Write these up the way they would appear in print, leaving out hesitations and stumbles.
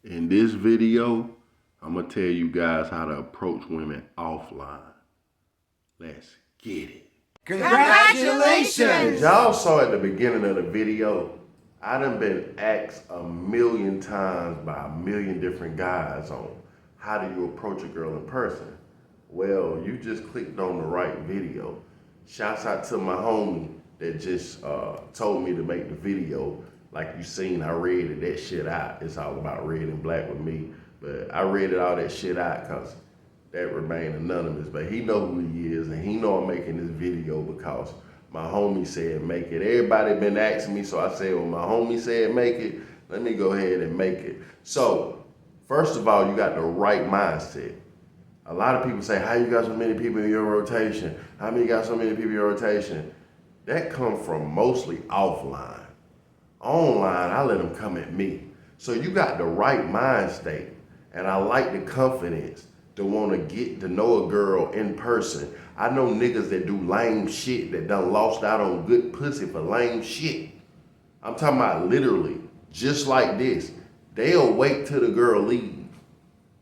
In this video, I'm gonna tell you guys how to approach women offline. Let's get it. Congratulations! As y'all saw at the beginning of the video, I done been asked a million times by a million different guys on how do you approach a girl in person. Well, you just clicked on the right video. Shouts out to my homie that just told me to make the video. Like you seen, I read that shit out. It's all about red and black with me. But I read all that shit out because that remained anonymous. But he know who he is, and he know I'm making this video because my homie said make it. Everybody been asking me, so I said, well, my homie said make it, let me go ahead and make it. So, first of all, you got the right mindset. A lot of people say, how you got so many people in your rotation? How many got so many people in your rotation? That comes from mostly offline. Online, I let them come at me. So you got the right mind state, and I like the confidence to want to get to know a girl in person. I know niggas that do lame shit that done lost out on good pussy for lame shit. I'm talking about literally, just like this. They'll wait till the girl leave,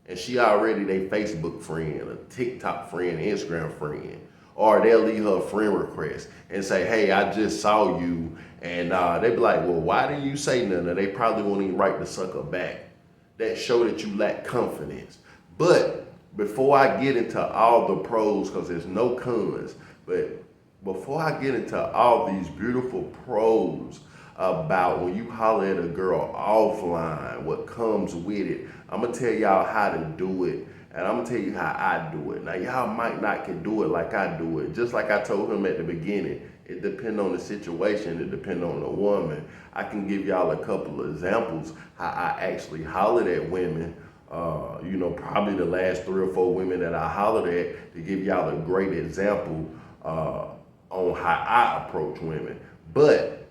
and she already they Facebook friend, a TikTok friend, Instagram friend. Or they'll leave her a friend request and say, hey, I just saw you. And they be like, well, why didn't you say nothing? They probably won't even write the sucker back. That show that you lack confidence. But before I get into all the pros, because there's no cons, but before I get into all these beautiful pros about when you holler at a girl offline, what comes with it, I'm going to tell y'all how to do it. And I'm gonna tell you how I do it. Now y'all might not can do it like I do it. Just like I told him at the beginning, it depends on the situation, it depends on the woman. I can give y'all a couple of examples how I actually hollered at women. Probably the last 3 or 4 women that I hollered at to give y'all a great example on how I approach women. But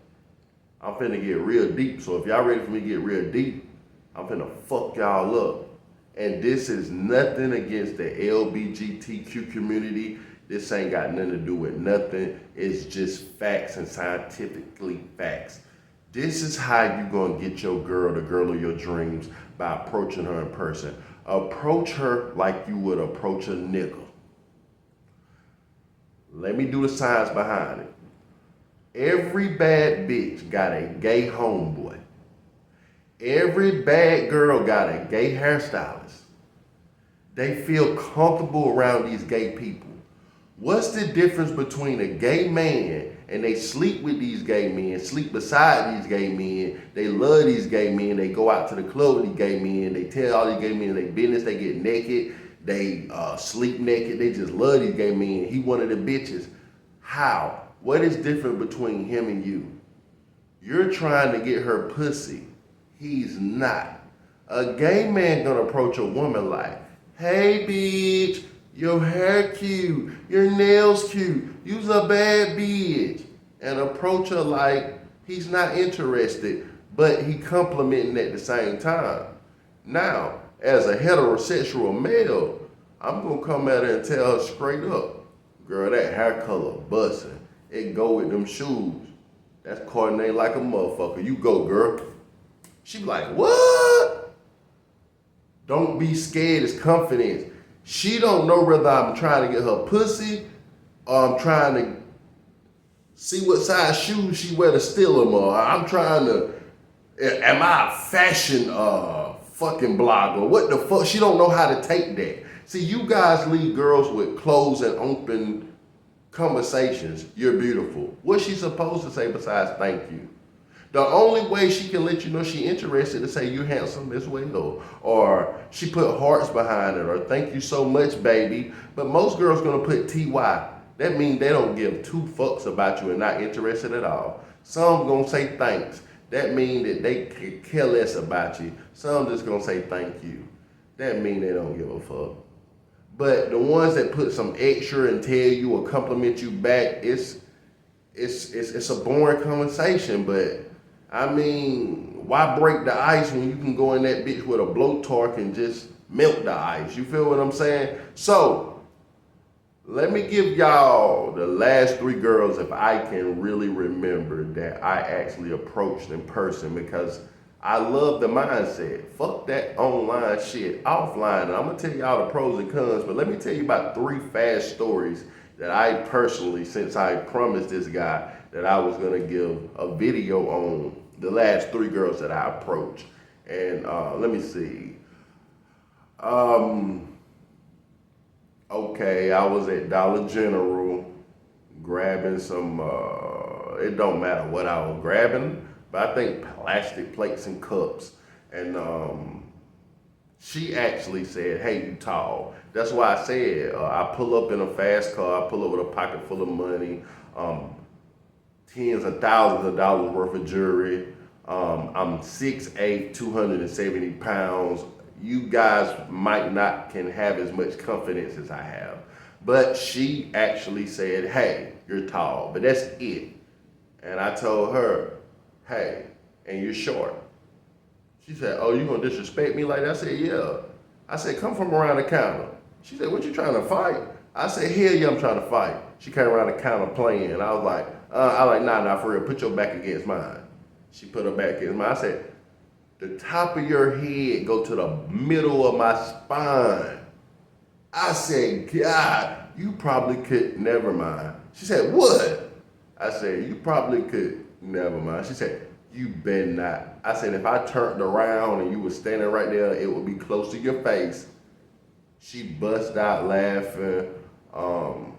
I'm finna get real deep. So if y'all ready for me to get real deep, I'm finna fuck y'all up. And this is nothing against the LGBTQ community. This ain't got nothing to do with nothing. It's just facts and scientifically facts. This is how you gonna get your girl, the girl of your dreams, by approaching her in person. Approach her like you would approach a nigga. Let me do the science behind it. Every bad bitch got a gay homeboy. Every bad girl got a gay hairstylist. They feel comfortable around these gay people. What's the difference between a gay man and they sleep with these gay men, sleep beside these gay men, they love these gay men, they go out to the club with these gay men, they tell all these gay men their business, they get naked, they sleep naked, they just love these gay men. He one of the bitches. How? What is different between him and you? You're trying to get her pussy. He's not. A gay man gonna approach a woman like, hey bitch, your hair cute, your nails cute, you's a bad bitch. And approach her like he's not interested, but he complimenting at the same time. Now, as a heterosexual male, I'm gonna come at her and tell her straight up, girl, that hair color bussin'. It go with them shoes. That's coordinate like a motherfucker. You go, girl. She be like, what? Don't be scared, it's confidence. She don't know whether I'm trying to get her pussy or I'm trying to see what size shoes she wear to steal them, or I'm trying to, am I a fashion fucking blogger? What the fuck? She don't know how to take that. See, you guys leave girls with closed and open conversations. You're beautiful. What's she supposed to say besides thank you? The only way she can let you know she interested is say you handsome as well, or she put hearts behind it, or thank you so much, baby. But most girls gonna put TY. That means they don't give 2 fucks about you and not interested at all. Some gonna say thanks. That means that they care less about you. Some just gonna say thank you. That means they don't give a fuck. But the ones that put some extra and tell you or compliment you back, it's a boring conversation, but I mean, why break the ice when you can go in that bitch with a blowtorch and just melt the ice? You feel what I'm saying? So, Let me give y'all the last three girls, if I can really remember, that I actually approached in person because I love the mindset. Fuck that online shit, offline. And I'm gonna tell y'all the pros and cons, but let me tell you about three fast stories that I personally, since I promised this guy that I was gonna give a video on the last three girls that I approached. And let me see. Um, Okay, I was at Dollar General grabbing some, it don't matter what I was grabbing, but I think plastic plates and cups. And she actually said, hey, you tall. That's why I said, I pull up in a fast car, I pull up with a pocket full of money, um, tens of thousands of dollars worth of jewelry. I'm 6'8", 270 pounds. You guys might not can have as much confidence as I have. But she actually said, hey, you're tall, but that's it. And I told her, hey, and you're short. She said, oh, you gonna disrespect me like that? I said, yeah. I said, come from around the counter. She said, what you trying to fight? I said, hell yeah, I'm trying to fight. She came around the counter playing, and I was like, nah, for real, put your back against mine. She put her back against mine. I said, the top of your head go to the middle of my spine. I said, God, you probably could, never mind. She said, what? I said, you probably could, never mind. She said, you better not. I said, if I turned around and you were standing right there, it would be close to your face. She bust out laughing. Come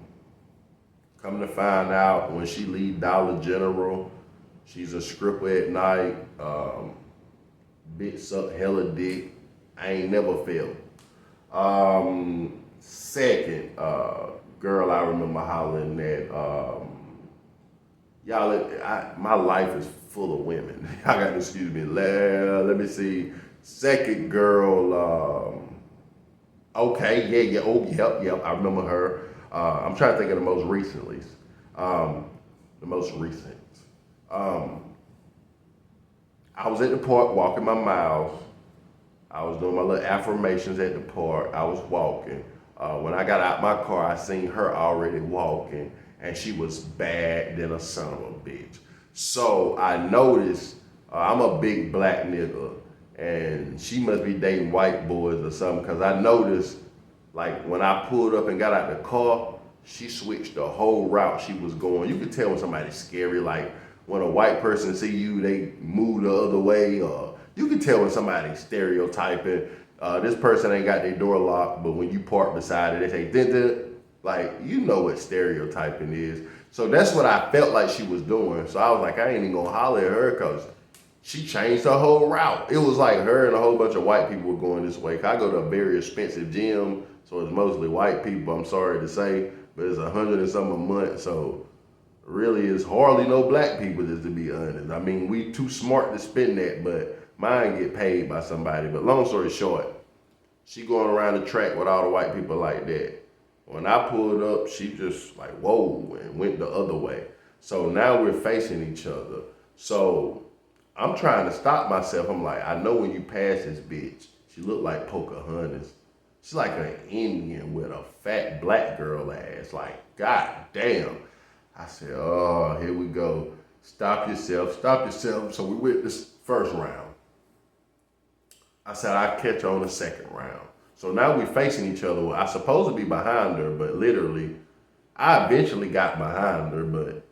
to find out, when she leave Dollar General, she's a stripper at night. Bitch suck hella dick. I ain't never felt. Second, girl I remember hollering at, y'all, my life is full of women. I got to excuse me. Let me see. Second girl, okay, yeah, oh, yep, I remember her. I'm trying to think of the most recently. The most recent. Um, I was at the park walking my miles. I was doing my little affirmations at the park. I was walking. When I got out my car, I seen her already walking, and she was bad than a son of a bitch. So I noticed, I'm a big black nigga, and she must be dating white boys or something, because I noticed, like, when I pulled up and got out the car, she switched the whole route she was going. You could tell when somebody's scary, like when a white person see you, they move the other way, or you can tell when somebody's stereotyping. This person ain't got their door locked, but when you park beside it, they say, dun. Like, you know what stereotyping is. So that's what I felt like she was doing. So I was like, I ain't even gonna holler at her because she changed her whole route. It was like her and a whole bunch of white people were going this way. I go to a very expensive gym, so it's mostly white people, I'm sorry to say, but it's $100 and some a month, so really it's hardly no black people, just to be honest. I mean, we too smart to spend that, but mine get paid by somebody. But long story short, she going around the track with all the white people like that. When I pulled up, she just like, whoa, and went the other way. So now we're facing each other. So I'm trying to stop myself. I'm like, I know when you pass this bitch, she look like Pocahontas. She's like an Indian with a fat black girl ass. Like, god damn. I said, oh, here we go. Stop yourself. So we went this first round. I said, I'd catch her on the second round. So now we're facing each other. I supposed to be behind her, but literally, I eventually got behind her, but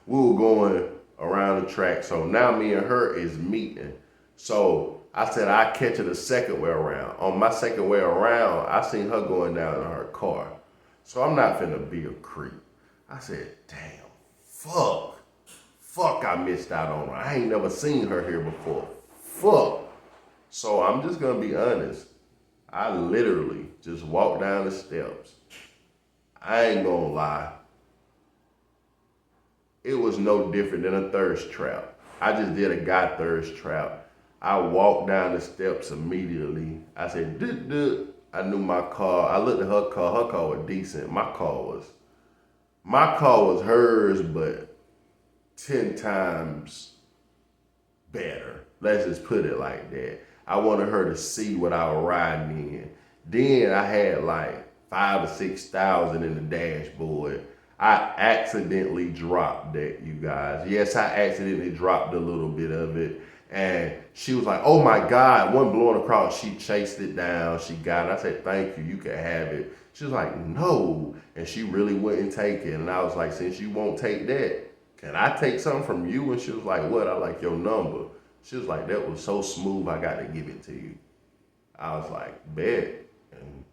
we were going around the track. So now me and her is meeting. So I said, I'd catch her the second way around. On my second way around, I seen her going down in her car. So I'm not finna be a creep. I said, damn, fuck, I missed out on her. I ain't never seen her here before. Fuck. So I'm just gonna be honest. I literally just walked down the steps. I ain't gonna lie. It was no different than a thirst trap. I just did a guy thirst trap. I walked down the steps immediately. I said, duh. I knew my car. I looked at her car. Her car was decent. My car was hers, but 10 times better. Let's just put it like that. I wanted her to see what I was riding in. Then I had like 5 or 6,000 in the dashboard. I accidentally dropped that, you guys. Yes, I accidentally dropped a little bit of it. And she was like, oh my God, one blowing across. She chased it down. She got it. I said, thank you. You can have it. She was like, no. And she really wouldn't take it. And I was like, since you won't take that, can I take something from you? And she was like, what? I like your number. She was like, that was so smooth, I got to give it to you. I was like, bet. And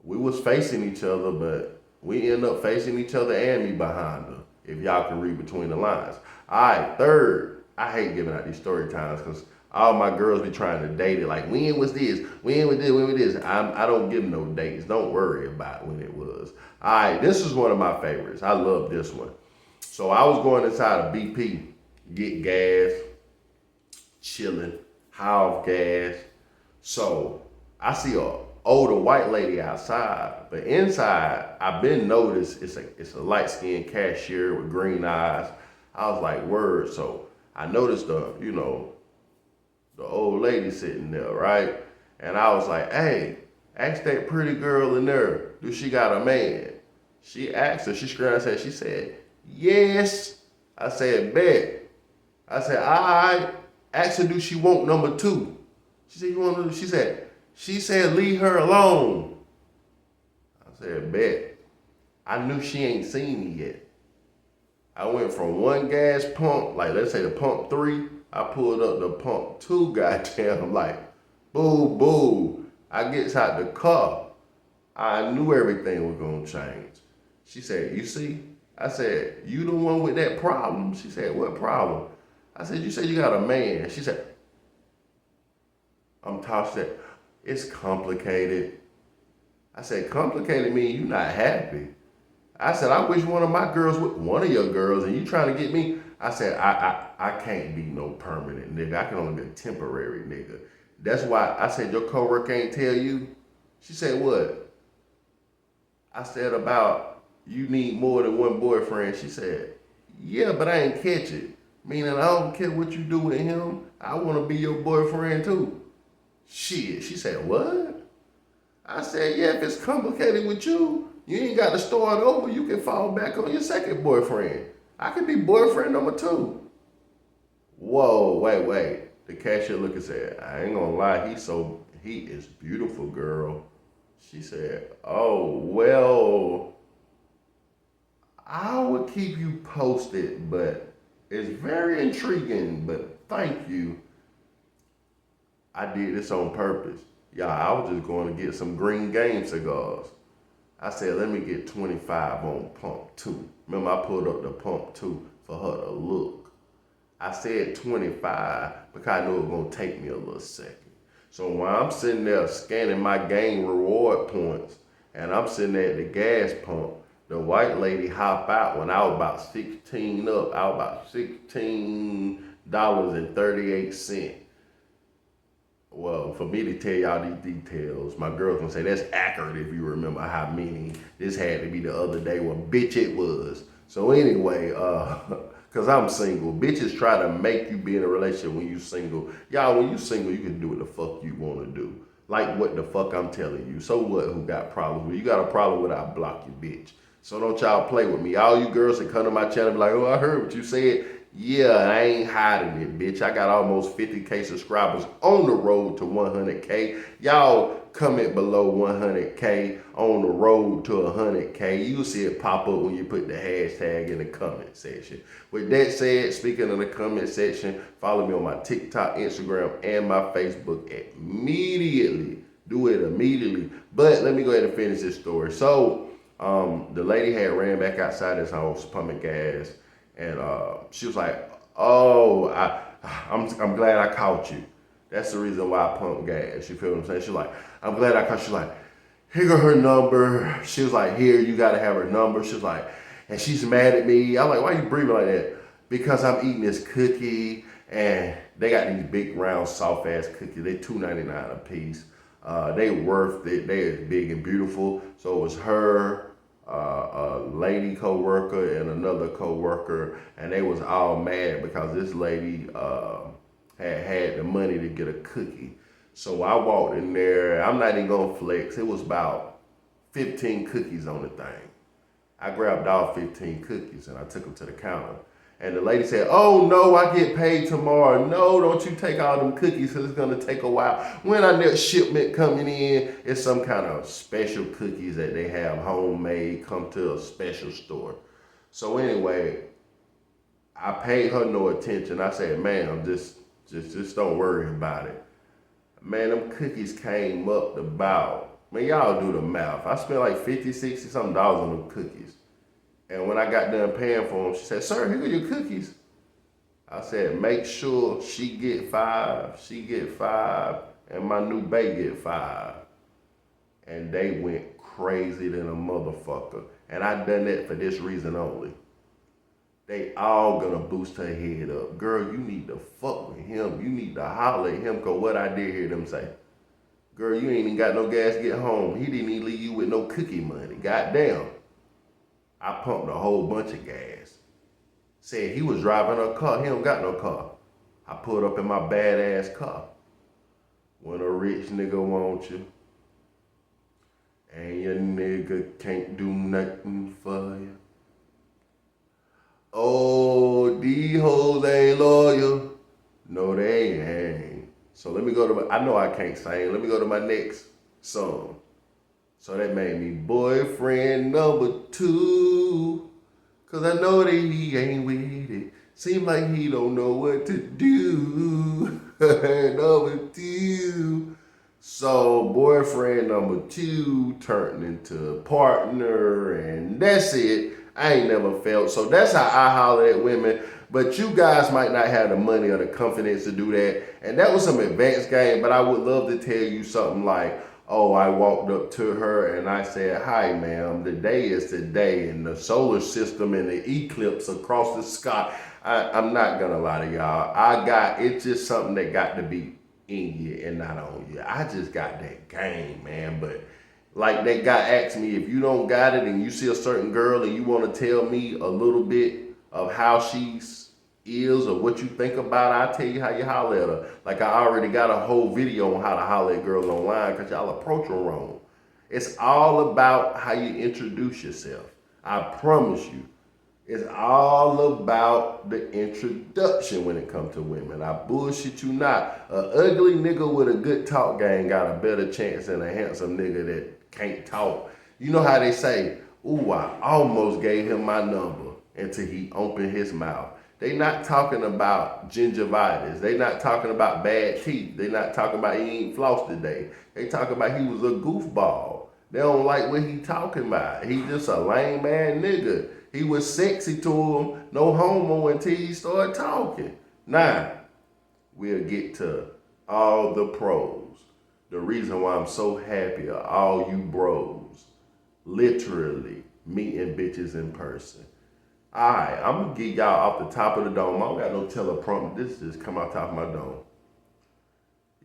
we was facing each other, but we ended up facing each other and me behind her, if y'all can read between the lines. All right, third, I hate giving out these story times because all my girls be trying to date it. Like, when was this? When was this? When was this? I don't give no dates. Don't worry about when it was. All right, this is one of my favorites. I love this one. So I was going inside a BP, get gas, chilling, high off gas. So I see a older white lady outside, but inside I've been noticed it's a light skinned cashier with green eyes. I was like, word. So I noticed the old lady sitting there, right? And I was like, hey, ask that pretty girl in there, do she got a man? She asked her, she screamed, she said, yes. I said, bet. I said, all right. Ask her, do she want number two? She said, you want to? She said, leave her alone. I said, bet. I knew she ain't seen me yet. I went from one gas pump, like let's say the pump 3, I pulled up the pump 2, goddamn, I'm like, boo, boo. I gets out the car. I knew everything was gonna change. She said, you see? I said, you the one with that problem? She said, what problem? I said, you said you got a man. She said, I'm tossed that. It's complicated. I said, complicated mean you not happy. I said, I wish one of my girls with one of your girls and you trying to get me. I said, I can't be no permanent nigga. I can only be a temporary nigga. That's why I said, your coworker ain't tell you? She said, what? I said, about you need more than one boyfriend. She said, yeah, but I ain't catch it. Meaning I don't care what you do with him. I want to be your boyfriend too. Shit. She said, what? I said, yeah, if it's complicated with you, you ain't got to start over. You can fall back on your second boyfriend. I could be boyfriend number 2. Whoa, wait. The cashier looked and said, I ain't gonna lie, he is beautiful, girl. She said, oh, well, I would keep you posted, but it's very intriguing, but thank you. I did this on purpose. Y'all, I was just going to get some Green Game cigars. I said, let me get 25 on pump 2. Remember, I pulled up the pump 2 for her to look. I said 25 because I knew it was going to take me a little second. So while I'm sitting there scanning my game reward points and I'm sitting there at the gas pump, the white lady hop out when I was about 16 up. I was about $16.38. Well, for me to tell y'all these details, my girl's gonna say that's accurate if you remember how many. This had to be the other day when bitch it was. So anyway, cause I'm single. Bitches try to make you be in a relationship when you single. Y'all, when you single, you can do what the fuck you wanna do. Like what the fuck I'm telling you. So what, who got problems with you? Got a problem with, I'll block you, bitch. So don't y'all play with me. All you girls that come to my channel be like, oh, I heard what you said. Yeah, I ain't hiding it, bitch. I got almost 50K subscribers on the road to 100K. Y'all comment below 100K on the road to 100K. You'll see it pop up when you put the hashtag in the comment section. With that said, speaking of the comment section, follow me on my TikTok, Instagram, and my Facebook immediately. Do it immediately. But let me go ahead and finish this story. So, the lady had ran back outside his house, pumping gas. And she was like, oh, I'm glad I caught you. That's the reason why I pump gas. You feel what I'm saying? She's like, I'm glad I caught you. She's like, here go her number. She was like, here, you got to have her number. She was like, and she's mad at me. I'm like, why are you breathing like that? Because I'm eating this cookie. And they got these big, round, soft-ass cookies. They $2.99 a piece. They worth it. They is big and beautiful. So it was her, a lady co-worker and another co-worker, and they was all mad because this lady had the money to get a cookie. So I walked in there. I'm not even gonna flex. It was about 15 cookies on the thing. I grabbed all 15 cookies and I took them to the counter. And the lady said, "Oh no, I get paid tomorrow. No, don't you take all them cookies because it's gonna take a while. When our next shipment coming in, it's some kind of special cookies that they have homemade, come to a special store." So anyway, I paid her no attention. I said, "Ma'am, just don't worry about it." Man, them cookies came up to about, man, y'all do the math. I spent like 50, 60 something dollars on them cookies. And when I got done paying for them, she said, "Sir, here are your cookies." I said, "Make sure she get 5, and my new bae get 5. And they went crazy than a motherfucker. And I done that for this reason only. They all gonna boost her head up. "Girl, you need to fuck with him. You need to holler at him," cause what I did hear them say, "Girl, you ain't even got no gas to get home. He didn't even leave you with no cookie money. Goddamn." I pumped a whole bunch of gas. Said he was driving a car. He don't got no car. I pulled up in my badass car. When a rich nigga wants you, and your nigga can't do nothing for you. Oh, these hoes ain't loyal. No, they ain't. So let me go to I know I can't sing. Let me go to my next song. So that made me boyfriend number 2. Cause I know that he ain't with it. Seem like he don't know what to do. Number 2. So boyfriend number 2 turned into partner, and that's it. I ain't never felt. So that's how I holler at women. But you guys might not have the money or the confidence to do that. And that was some advanced game, but I would love to tell you something like, oh, I walked up to her and I said, "Hi, ma'am, the day is today, and the solar system and the eclipse across the sky." I'm not gonna lie to y'all. It's just something that got to be in you and not on you. I just got that game, man. But like that guy asked me, if you don't got it and you see a certain girl and you want to tell me a little bit of how she is or what you think about her, I'll tell you how you holler at her. Like I already got a whole video on how to holler at girls online because y'all approach them wrong. It's all about how you introduce yourself. I promise you. It's all about the introduction when it comes to women. I bullshit you not. An ugly nigga with a good talk game got a better chance than a handsome nigga that can't talk. You know how they say, "Ooh, I almost gave him my number," until he opened his mouth. They not talking about gingivitis. They not talking about bad teeth. They not talking about he ain't flossed today. They talking about he was a goofball. They don't like what he talking about. He just a lame man nigga. He was sexy to him, no homo, until he started talking. Now, we'll get to all the pros. The reason why I'm so happy are all you bros literally meeting bitches in person. Alright, I'm gonna get y'all off the top of the dome. I don't got no teleprompter. This just come out top of my dome.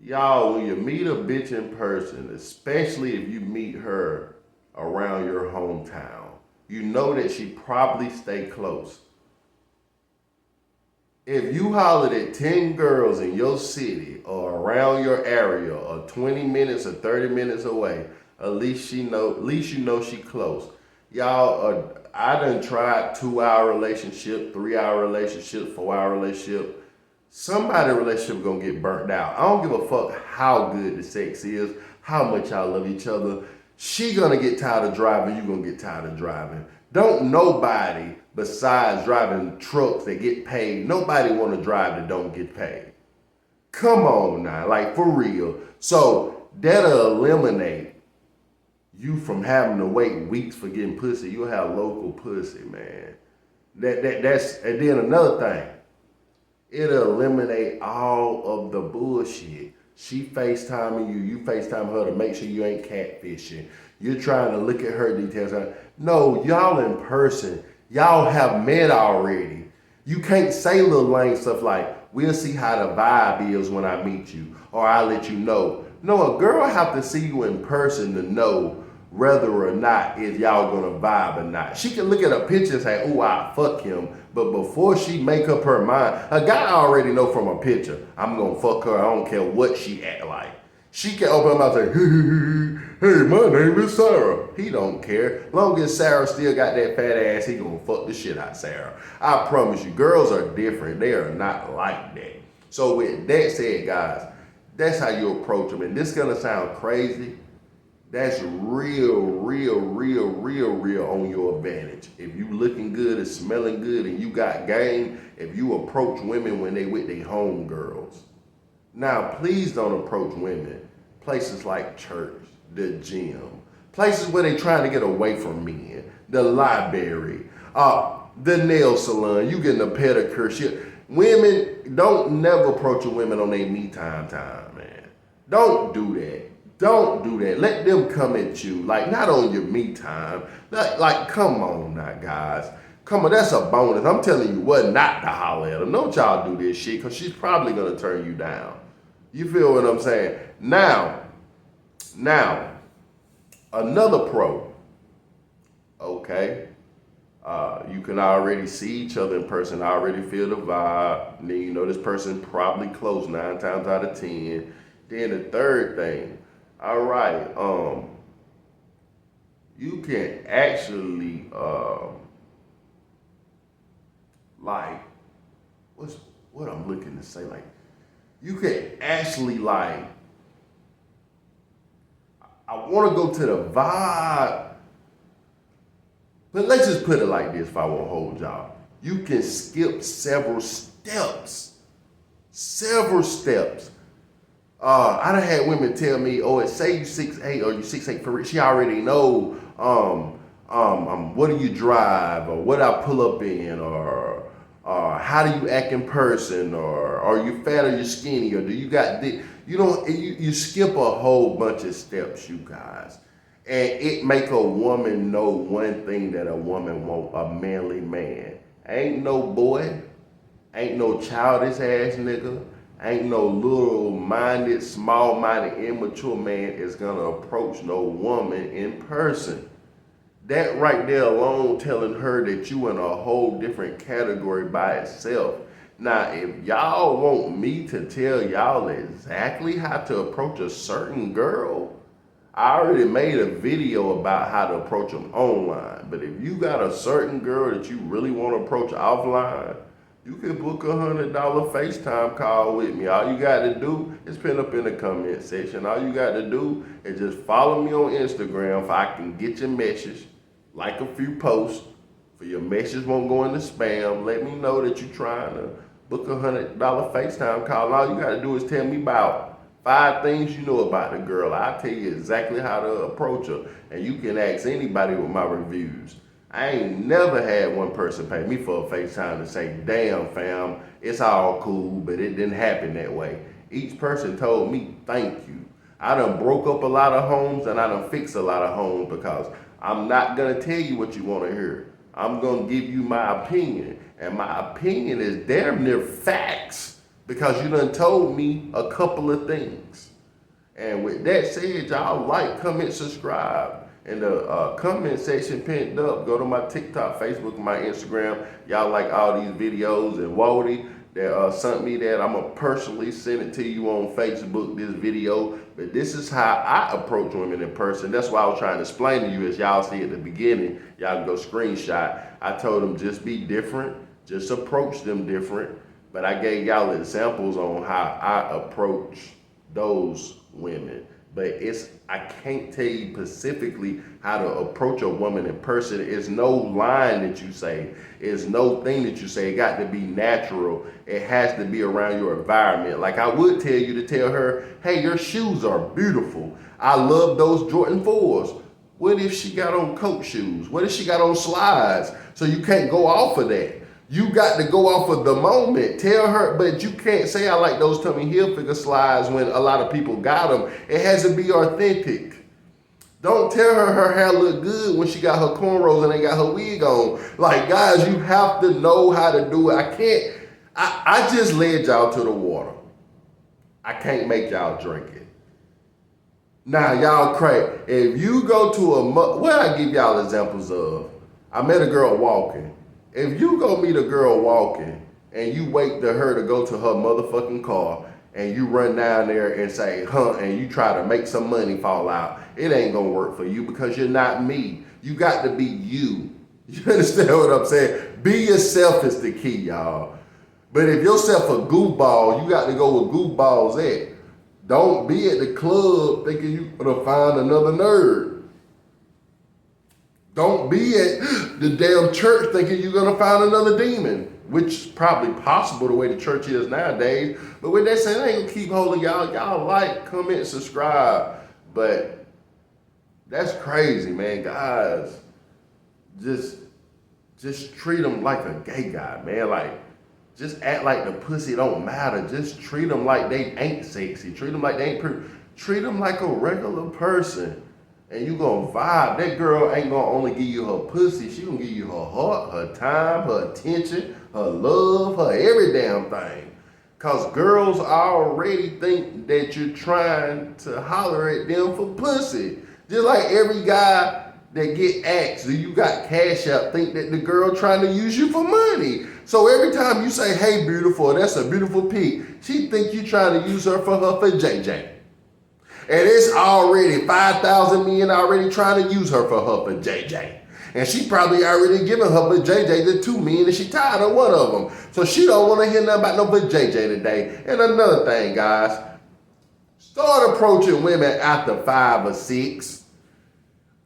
Y'all, when you meet a bitch in person, especially if you meet her around your hometown, you know that she probably stay close. If you hollered at 10 girls in your city or around your area or 20 minutes or 30 minutes away, at least you know she close. Y'all, I done tried 2-hour relationship, 3-hour relationship, 4-hour relationship. Somebody's relationship gonna get burnt out. I don't give a fuck how good the sex is, how much y'all love each other. She gonna get tired of driving, you gonna get tired of driving. Don't nobody besides driving trucks that get paid, nobody wanna drive that don't get paid. Come on now, like for real. So that'll eliminate you from having to wait weeks for getting pussy. You'll have local pussy, man. That's and then another thing. It'll eliminate all of the bullshit. She FaceTiming you, you FaceTime her to make sure you ain't catfishing. You're trying to look at her details. No, y'all in person. Y'all have met already. You can't say little lame stuff like, "We'll see how the vibe is when I meet you," or "I'll let you know." No, a girl have to see you in person to know whether or not if y'all gonna vibe or not. She can look at a picture and say, "Oh, I fuck him," but before she make up her mind, a guy already know from a picture, "I'm gonna fuck her. I don't care what she act like." She can open her mouth and say, Hey, my name is Sarah. He don't care. Long as Sarah still got that fat ass, he gonna fuck the shit out of Sarah. I promise you, girls are different. They are not like that. So with that said, guys, that's how you approach them. And this gonna sound crazy. That's real on your advantage. If you looking good and smelling good and you got game, if you approach women when they with their home girls. Now, please don't approach women places like church, the gym, places where they trying to get away from men, the library, the nail salon, you getting a pedicure, shit. Women, don't never approach a women on their me time, man. Don't do that. Don't do that. Let them come at you, like not on your me time. Like come on now, guys. Come on, that's a bonus. I'm telling you what not to holler at them. Don't y'all do this shit, because she's probably gonna turn you down. You feel what I'm saying? Now, another pro, okay? You can already see each other in person, already feel the vibe. Then you know this person probably close 9 times out of 10. Then the third thing, all right, you can actually, like, what I'm looking to say, like, you can actually, like, I want to go to the vibe, but let's just put it like this if I won't hold y'all. You can skip several steps. I done had women tell me, oh, it say you 6'8" or you 6'8" for real. She already know, what do you drive, or what I pull up in, or how do you act in person, or are you fat or you skinny, or do you got this? You skip a whole bunch of steps, you guys. And it make a woman know one thing that a woman want, a manly man. Ain't no boy, ain't no childish ass nigga, ain't no little minded, small minded, immature man is gonna approach no woman in person. That right there alone telling her that you in a whole different category by itself. Now, if y'all want me to tell y'all exactly how to approach a certain girl, I already made a video about how to approach them online. But if you got a certain girl that you really want to approach offline, you can book $100 FaceTime call with me. All you got to do is pin up in the comment section. All you got to do is just follow me on Instagram if I can get your message, like a few posts, for your message won't go into spam. Let me know that you're trying to book $100 FaceTime call. All you got to do is tell me about 5 things you know about the girl. I'll tell you exactly how to approach her. And you can ask anybody with my reviews. I ain't never had one person pay me for a FaceTime to say, damn fam, it's all cool, but it didn't happen that way. Each person told me, thank you. I done broke up a lot of homes and I done fixed a lot of homes, because I'm not gonna tell you what you wanna hear. I'm gonna give you my opinion. And my opinion is damn near facts, because you done told me a couple of things. And with that said, y'all like, comment, subscribe. In the comment section pinned up, go to my TikTok, Facebook, my Instagram. Y'all like all these videos. And Wody that sent me that, I'm going to personally send it to you on Facebook, this video. But this is how I approach women in person. That's why I was trying to explain to you, as y'all see at the beginning. Y'all can go screenshot. I told them just be different. Just approach them different. But I gave y'all examples on how I approach those women. But I can't tell you specifically how to approach a woman in person. It's no line that you say. It's no thing that you say. It got to be natural. It has to be around your environment. Like I would tell you to tell her, hey, your shoes are beautiful. I love those Jordan 4s. What if she got on Coach shoes? What if she got on slides? So you can't go off of that. You got to go off of the moment. Tell her, but you can't say I like those Tommy Hilfiger slides when a lot of people got them. It has to be authentic. Don't tell her her hair look good when she got her cornrows and ain't got her wig on. Like, guys, you have to know how to do it. I just led y'all to the water. I can't make y'all drink it. Now, y'all crazy. If you go to what I give y'all examples of, I met a girl walking. If you go meet a girl walking and you wait for her to go to her motherfucking car and you run down there and say, and you try to make some money fall out, it ain't gonna work for you because you're not me. You got to be you. You understand what I'm saying? Be yourself is the key, y'all. But if yourself a goofball, you got to go where goofballs at. Don't be at the club thinking you gonna find another nerd. Don't be at the damn church thinking you're gonna find another demon, which is probably possible the way the church is nowadays. But with that said, I ain't gonna keep holding y'all. Y'all like, comment, subscribe. But that's crazy, man. Guys, just treat them like a gay guy, man. Like, just act like the pussy don't matter. Just treat them like they ain't sexy. Treat them like they ain't pretty. Treat them like a regular person. And you gonna vibe. That girl ain't gonna only give you her pussy. She gonna give you her heart, her time, her attention, her love, her every damn thing. Cause girls already think that you're trying to holler at them for pussy. Just like every guy that get asked, do you got cash out, think that the girl trying to use you for money. So every time you say, hey beautiful, that's a beautiful pic, she think you trying to use her for JJ. And it's already 5,000 men already trying to use her for JJ. And she probably already given her for JJ to 2 men and she tired of one of them. So she don't want to hear nothing about no for JJ today. And another thing, guys, start approaching women after 5 or 6.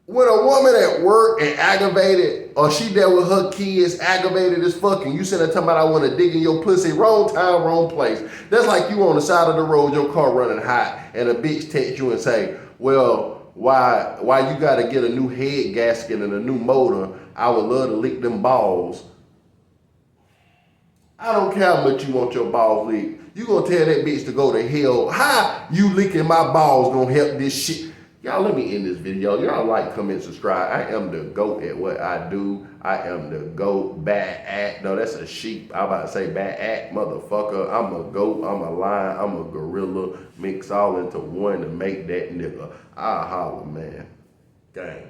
When a woman at work and aggravated, or she there with her kids aggravated as fucking, you sitting there talking about I want to dig in your pussy, wrong time, wrong place. That's like you on the side of the road, your car running hot, and a bitch text you and say, well, why you gotta get a new head gasket and a new motor? I would love to lick them balls. I don't care how much you want your balls licked. You gonna tell that bitch to go to hell. How you licking my balls gonna help this shit? Y'all, let me end this video. Y'all like, comment, subscribe. I am the GOAT at what I do. I am the GOAT bad at. No, that's a sheep. I'm about to say bad at, motherfucker. I'm a GOAT. I'm a lion. I'm a gorilla. Mix all into one to make that nigga. I holler, man. Gang.